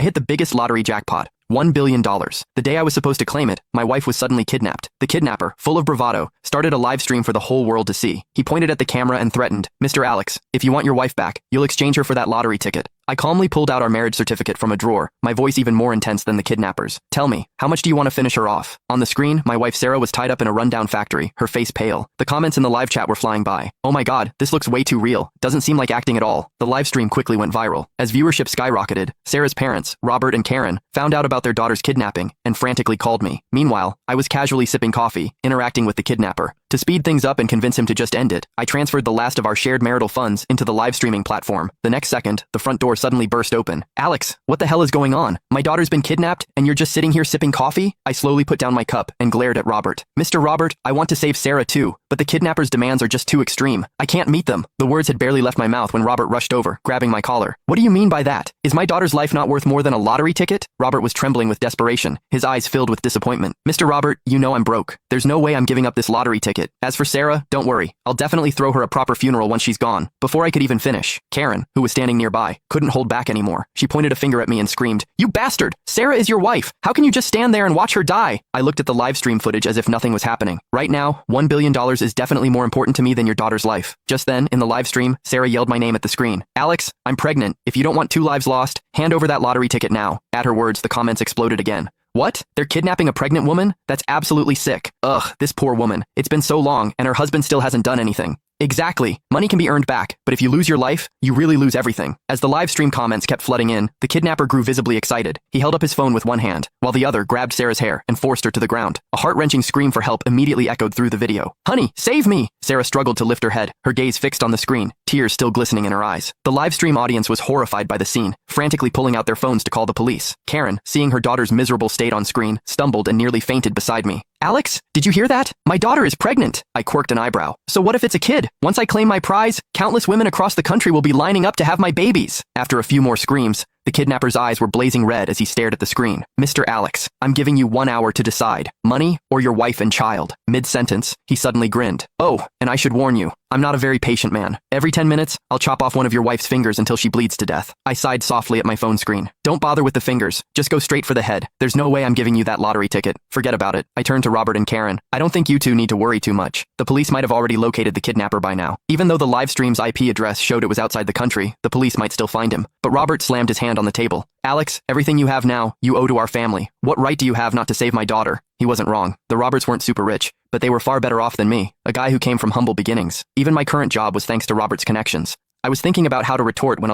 I hit the biggest lottery jackpot. $1 billion. The day I was supposed to claim it, my wife was suddenly kidnapped. The kidnapper, full of bravado, started a live stream for the whole world to see. He pointed at the camera and threatened, "Mr. Alex, if you want your wife back, you'll exchange her for that lottery ticket." I calmly pulled out our marriage certificate from a drawer, my voice even more intense than the kidnappers. "Tell me, how much do you want to finish her off?" On the screen, my wife Sarah was tied up in a rundown factory, her face pale. The comments in the live chat were flying by. "Oh my god, this looks way too real. Doesn't seem like acting at all." The live stream quickly went viral. As viewership skyrocketed, Sarah's parents, Robert and Karen, found out about their daughter's kidnapping and frantically called me. Meanwhile, I was casually sipping coffee, interacting with the kidnapper. To speed things up and convince him to just end it, I transferred the last of our shared marital funds into the live streaming platform. The next second, the front door suddenly burst open. "Alex, what the hell is going on? My daughter's been kidnapped, and you're just sitting here sipping coffee?" I slowly put down my cup and glared at Robert. "Mr. Robert, I want to save Sarah too, but the kidnappers' demands are just too extreme. I can't meet them." The words had barely left my mouth when Robert rushed over, grabbing my collar. "What do you mean by that? Is my daughter's life not worth more than a lottery ticket?" Robert was trembling with desperation, his eyes filled with disappointment. "Mr. Robert, you know I'm broke. There's no way I'm giving up this lottery ticket. As for Sarah, don't worry. I'll definitely throw her a proper funeral once she's gone." Before I could even finish, Karen, who was standing nearby, couldn't hold back anymore. She pointed a finger at me and screamed, "You bastard! Sarah is your wife! How can you just stand there and watch her die?" I looked at the live stream footage as if nothing was happening. Right now, $1 billion is definitely more important to me than your daughter's life. Just then, in the live stream, Sarah yelled my name at the screen. "Alex, I'm pregnant. If you don't want 2 lives lost, hand over that lottery ticket now." At her words, the comments exploded again. "What? They're kidnapping a pregnant woman? That's absolutely sick. Ugh, this poor woman. It's been so long, and her husband still hasn't done anything." Exactly. Money can be earned back, but if you lose your life, you really lose everything. As the live stream comments kept flooding in, the kidnapper grew visibly excited. He held up his phone with one hand, while the other grabbed Sarah's hair and forced her to the ground. A heart-wrenching scream for help immediately echoed through the video. "Honey, save me!" Sarah struggled to lift her head, her gaze fixed on the screen, tears still glistening in her eyes. The live stream audience was horrified by the scene, frantically pulling out their phones to call the police. Karen, seeing her daughter's miserable state on screen, stumbled and nearly fainted beside me. "Alex, did you hear that? My daughter is pregnant." I quirked an eyebrow. "So what if it's a kid? Once I claim my prize, countless women across the country will be lining up to have my babies." After a few more screams, the kidnapper's eyes were blazing red as he stared at the screen. "Mr. Alex, I'm giving you 1 hour to decide. Money or your wife and child." Mid-sentence, he suddenly grinned. "Oh, and I should warn you, I'm not a very patient man. Every 10 minutes, I'll chop off one of your wife's fingers until she bleeds to death." I sighed softly at my phone screen. "Don't bother with the fingers. Just go straight for the head. There's no way I'm giving you that lottery ticket. Forget about it." I turned to Robert and Karen. "I don't think you two need to worry too much. The police might have already located the kidnapper by now. Even though the live stream's IP address showed it was outside the country, the police might still find him." But Robert slammed his hand on the table. "Alex, everything you have now, you owe to our family. What right do you have not to save my daughter?" He wasn't wrong. The Roberts weren't super rich, but they were far better off than me, a guy who came from humble beginnings. Even my current job was thanks to Robert's connections. I was thinking about how to retort when